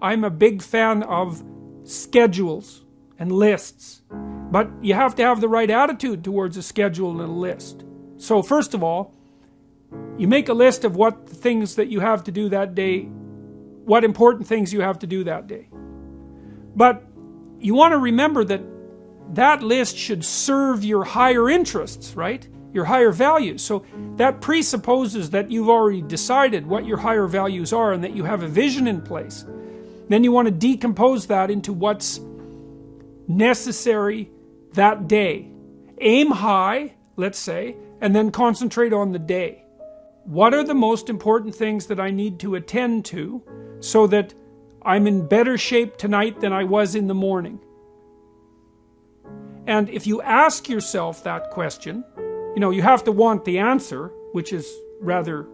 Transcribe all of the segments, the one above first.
I'm a big fan of schedules and lists. But you have to have the right attitude towards a schedule and a list. So first of all, you make a list of what things that you have to do that day, what important things you have to do that day. But you want to remember that that list should serve your higher interests, right? Your higher values. So that presupposes that you've already decided what your higher values are and that you have a vision in place. Then you want to decompose that into what's necessary that day. Aim high, let's say, and then concentrate on the day. What are the most important things that I need to attend to so that I'm in better shape tonight than I was in the morning? And if you ask yourself that question, you have to want the answer, which is rather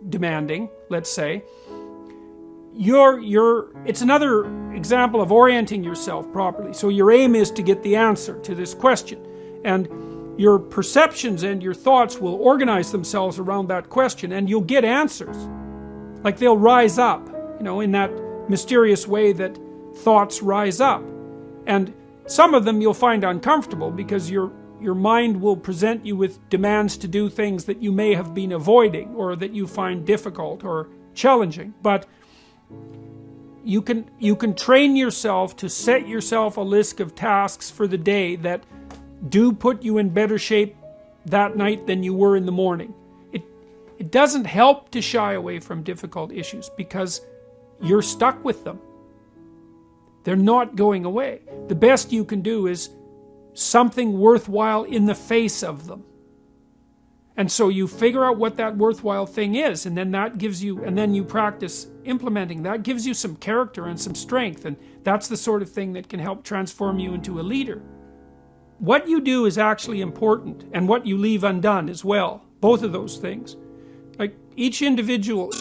demanding, let's say. It's another example of orienting yourself properly. So your aim is to get the answer to this question. And your perceptions and your thoughts will organize themselves around that question, and you'll get answers. Like they'll rise up, in that mysterious way that thoughts rise up. And some of them you'll find uncomfortable because your mind will present you with demands to do things that you may have been avoiding or that you find difficult or challenging. But you can train yourself to set yourself a list of tasks for the day that do put you in better shape that night than you were in the morning. It doesn't help to shy away from difficult issues because you're stuck with them. They're not going away. The best you can do is something worthwhile in the face of them. And so you figure out what that worthwhile thing is, and then then you practice implementing. That gives you some character and some strength, and that's the sort of thing that can help transform you into a leader. What you do is actually important, and what you leave undone as well. Both of those things. Like each individual